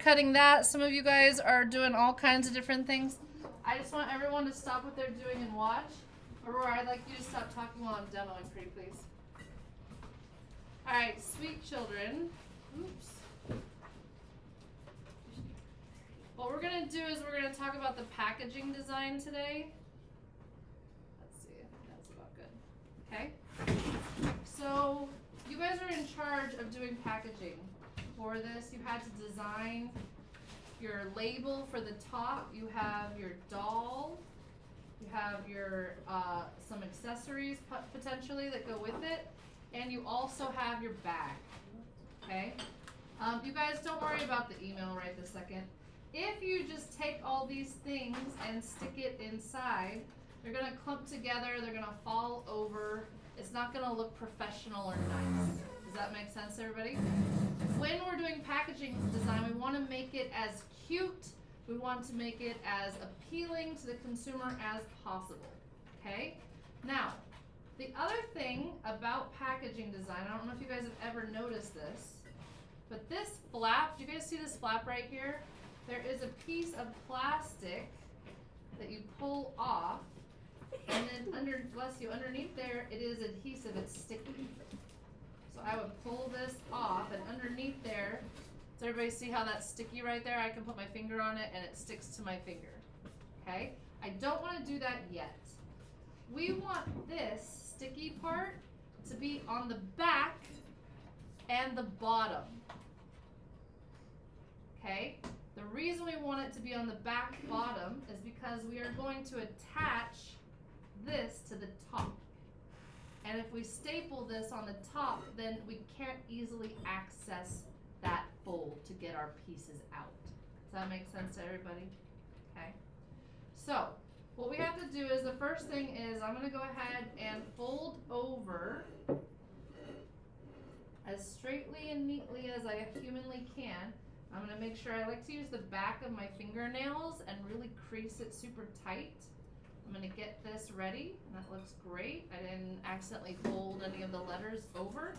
cutting that. Some of you guys are doing all kinds of different things. I just want everyone to stop what they're doing and watch. Aurora, I'd like you to stop talking while I'm demoing, pretty please. All right, sweet children. Oops. What we're going to do is we're going to talk about the packaging design today. Let's see, I think that's about good. Okay. So, you guys are in charge of doing packaging. For this, you had to design your label for the top. You have your doll. You have your some accessories potentially that go with it. And you also have your bag. Okay? You guys don't worry about the email right this second. If you just take all these things and stick it inside, they're going to clump together, they're going to fall over. It's not going to look professional or nice. Does that make sense, everybody? When we're doing packaging design, we want to make it as cute. We want to make it as appealing to the consumer as possible. Okay? Now, the other thing about packaging design, I don't know if you guys have ever noticed this, but this flap, do you guys see this flap right here? There is a piece of plastic that you pull off, and then underneath there, it is adhesive, it's sticky. So I would pull this off, and underneath there, does everybody see how that's sticky right there? I can put my finger on it, and it sticks to my finger. Okay? I don't want to do that yet. We want this sticky part to be on the back and the bottom. Okay? The reason we want it to be on the back bottom is because we are going to attach this to the top. And if we staple this on the top, then we can't easily access that fold to get our pieces out. Does that make sense to everybody? Okay. So, what we have to do is, the first thing is, I'm going to go ahead and fold over as straightly and neatly as I humanly can. I'm going to make sure, I like to use the back of my fingernails and really crease it super tight. I'm going to get this ready, and that looks great. I didn't accidentally fold any of the letters over.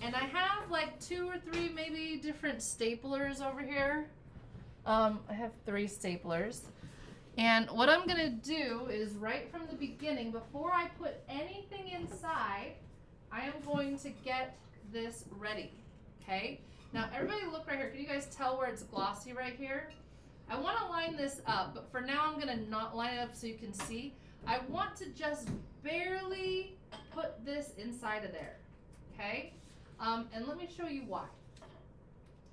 And I have like 2 or 3 maybe different staplers over here. I have 3 staplers. And what I'm going to do is, right from the beginning, before I put anything inside, I am going to get this ready. Okay? Now, everybody look right here. Can you guys tell where it's glossy right here? I want to line this up, but for now I'm going to not line it up so you can see. I want to just barely put this inside of there. Okay? And let me show you why.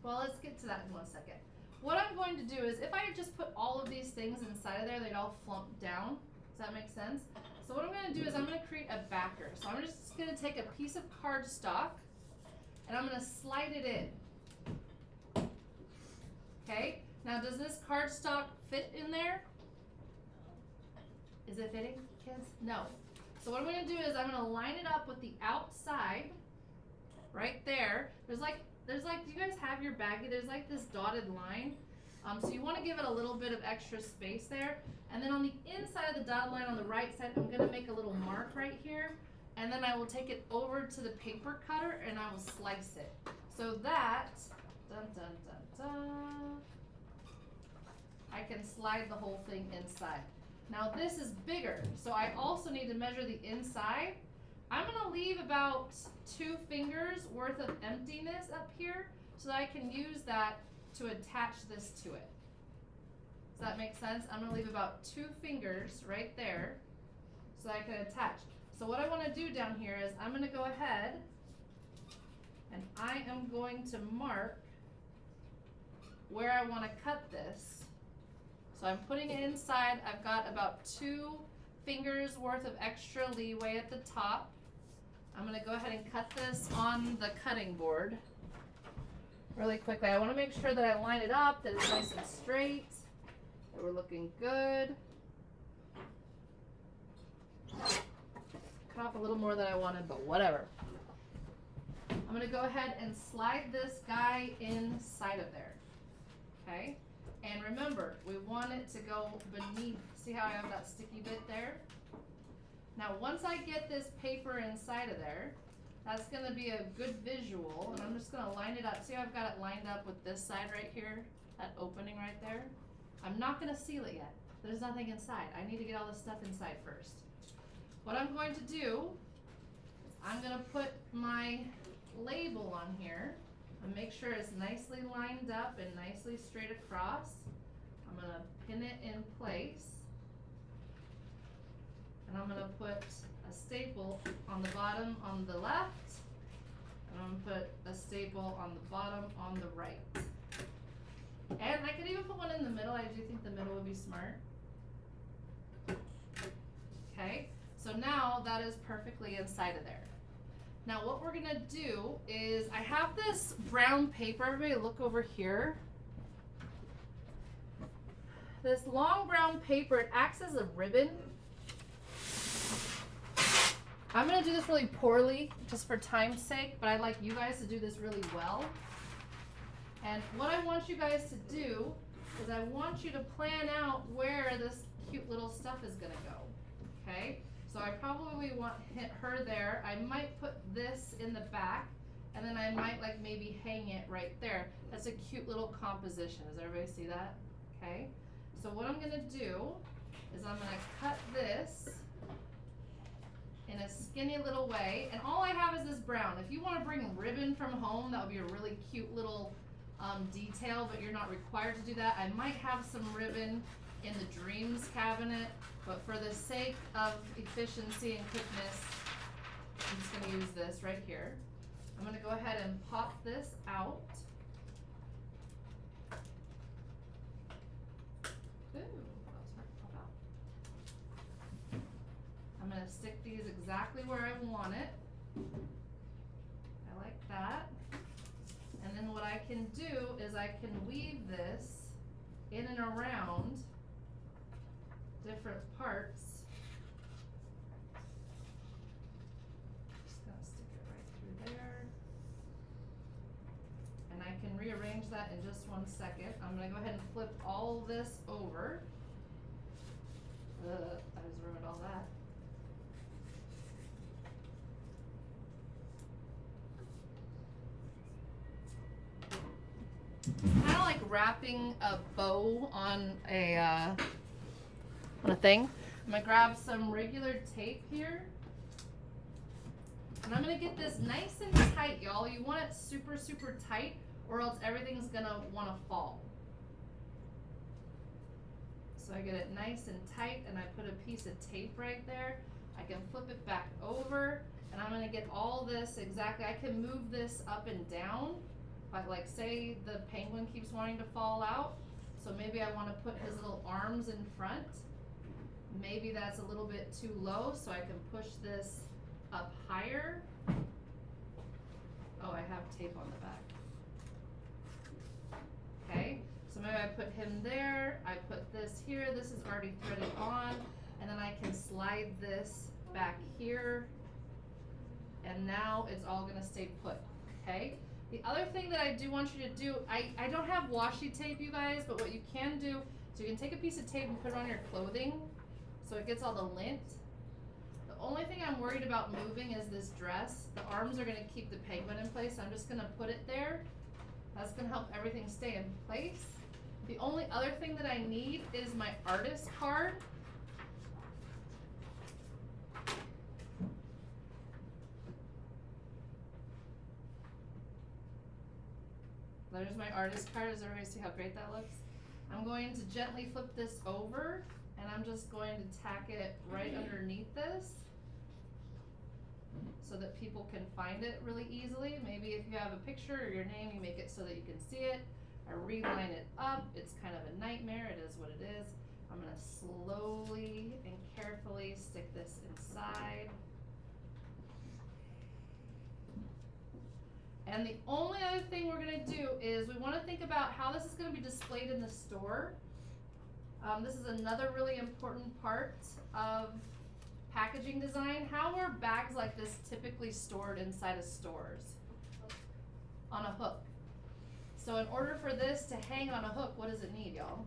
Well, let's get to that in 1 second. What I'm going to do is, if I just put all of these things inside of there, they'd all flump down. Does that make sense? So what I'm going to do is, I'm going to create a backer. So I'm just going to take a piece of cardstock, and I'm going to slide it in. Okay? Now, does this cardstock fit in there? Is it fitting, kids? No. So what I'm going to do is, I'm going to line it up with the outside, right there. There's like, do you guys have your baggie? There's like this dotted line. So you want to give it a little bit of extra space there. And then on the inside of the dotted line on the right side, I'm going to make a little mark right here. And then I will take it over to the paper cutter and I will slice it. So that, dun, dun, dun, dun, I can slide the whole thing inside. Now this is bigger, so I also need to measure the inside. I'm going to leave about 2 fingers worth of emptiness up here so that I can use that to attach this to it. Does that make sense? I'm going to leave about 2 fingers right there so that I can attach. So what I want to do down here is, I'm going to go ahead and I am going to mark where I want to cut this. So I'm putting it inside. I've got about 2 fingers worth of extra leeway at the top. I'm going to go ahead and cut this on the cutting board really quickly. I want to make sure that I line it up, that it's nice and straight, that we're looking good. Cut off a little more than I wanted, but whatever. I'm going to go ahead and slide this guy inside of there. Okay? And remember, we want it to go beneath. See how I have that sticky bit there? Now, once I get this paper inside of there, that's going to be a good visual. And I'm just going to line it up. See how I've got it lined up with this side right here? that opening right there. I'm not gonna seal it yet. There's nothing inside. I need to get all this stuff inside first. What I'm going to do is I'm gonna put my label on here and make sure it's nicely lined up and nicely straight across. I'm gonna pin it in place. And I'm gonna put a staple on the bottom on the left. And I'm gonna put a staple on the bottom on the right. And I could even put one in the middle. I do think the middle would be smart. Okay, so now that is perfectly inside of there. Now what we're gonna do is, I have this brown paper. Everybody look over here. This long brown paper, it acts as a ribbon. I'm gonna do this really poorly just for time's sake, but I'd like you guys to do this really well. And what I want you guys to do is I want you to plan out where this cute little stuff is gonna go, okay? So I probably want her there. I might put this in the back, and then I might like maybe hang it right there. That's a cute little composition. Does everybody see that? Okay. So what I'm gonna do is I'm gonna cut this in a skinny little way, and all I have is this brown. If you wanna bring ribbon from home, that would be a really cute little detail, but you're not required to do that. I might have some ribbon in the Dreams cabinet, but for the sake of efficiency and quickness, I'm just gonna use this right here. I'm gonna go ahead and pop this out. Ooh, that was hard to pop out. I'm gonna stick these exactly where I want it. I like that. And then what I can do is I can weave this in and around different parts. Just gonna stick it right through there. And I can rearrange that in just 1 second. I'm gonna go ahead and flip all this over. I just ruined all that. Kind of like wrapping a bow on a thing. I'm gonna grab some regular tape here, and I'm gonna get this nice and tight, y'all. You want it super, super tight, or else everything's gonna wanna fall. So I get it nice and tight, and I put a piece of tape right there. I can flip it back over, and I'm gonna get all this exactly. I can move this up and down. But like say the penguin keeps wanting to fall out, so maybe I want to put his little arms in front. Maybe that's a little bit too low, so I can push this up higher. Oh, I have tape on the back. Okay, so maybe I put him there, I put this here, this is already threaded on, and then I can slide this back here, and now it's all gonna stay put, okay? The other thing that I do want you to do, I don't have washi tape, you guys, but what you can do is you can take a piece of tape and put it on your clothing so it gets all the lint. The only thing I'm worried about moving is this dress. The arms are gonna keep the penguin in place, so I'm just gonna put it there. That's gonna help everything stay in place. The only other thing that I need is my artist card. There's my artist card. Does everybody see how great that looks? I'm going to gently flip this over, and I'm just going to tack it right underneath this so that people can find it really easily. Maybe if you have a picture or your name, you make it so that you can see it. I reline it up. It's kind of a nightmare. It is what it is. I'm gonna slowly and carefully stick this inside. And the only other thing we're gonna do is we wanna think about how this is gonna be displayed in the store. This is another really important part of packaging design. How are bags like this typically stored inside of stores? On a hook. So in order for this to hang on a hook, what does it need, y'all?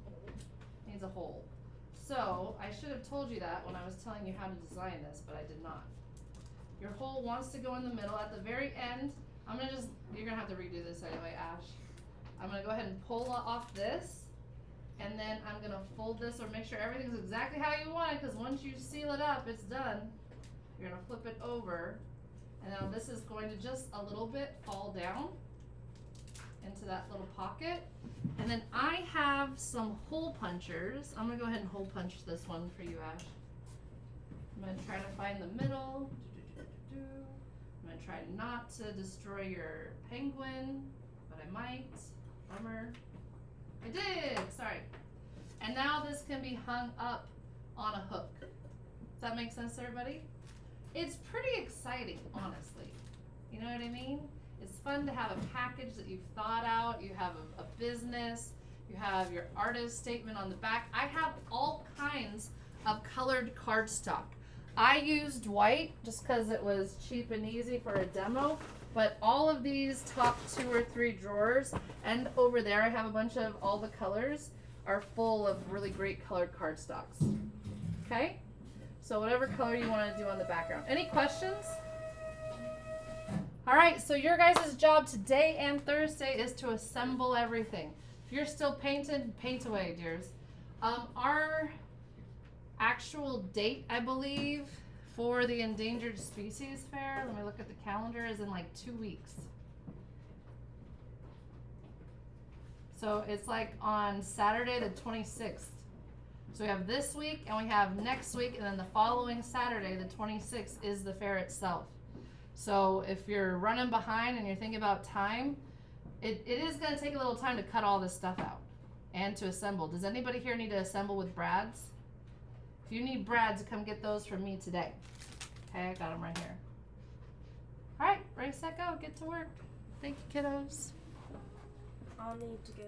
It needs a hole. So I should have told you that when I was telling you how to design this, but I did not. Your hole wants to go in the middle. At the very end, you're gonna have to redo this anyway, Ash. I'm gonna go ahead and pull off this, and then I'm gonna fold this or make sure everything's exactly how you want it, because once you seal it up, it's done. You're gonna flip it over, and now this is going to just a little bit fall down into that little pocket. And then I have some hole punchers. I'm gonna go ahead and hole punch this one for you, Ash. I'm gonna try to find the middle. I'm gonna try not to destroy your penguin, but I might. Bummer. I did, sorry. And now this can be hung up on a hook. Does that make sense to everybody? It's pretty exciting, honestly. You know what I mean? It's fun to have a package that you've thought out. You have a business. You have your artist statement on the back. I have all kinds of colored cardstock. I used white just because it was cheap and easy for a demo. But all of these top 2 or 3 drawers, and over there I have a bunch of all the colors, are full of really great colored cardstocks. Okay? So whatever color you want to do on the background. Any questions? All right, so your guys' job today and Thursday is to assemble everything. If you're still painting, paint away, dears. Our actual date, I believe, for the Endangered Species Fair, let me look at the calendar, is in like 2 weeks. So it's like on Saturday the 26th. So we have this week and we have next week, and then the following Saturday, the 26th, is the fair itself. So if you're running behind and you're thinking about time, it is going to take a little time to cut all this stuff out and to assemble. Does anybody here need to assemble with brads? If you need brads, come get those from me today. Okay, I got them right here. All right, ready, set, go. Get to work. Thank you, kiddos. I'll need to go.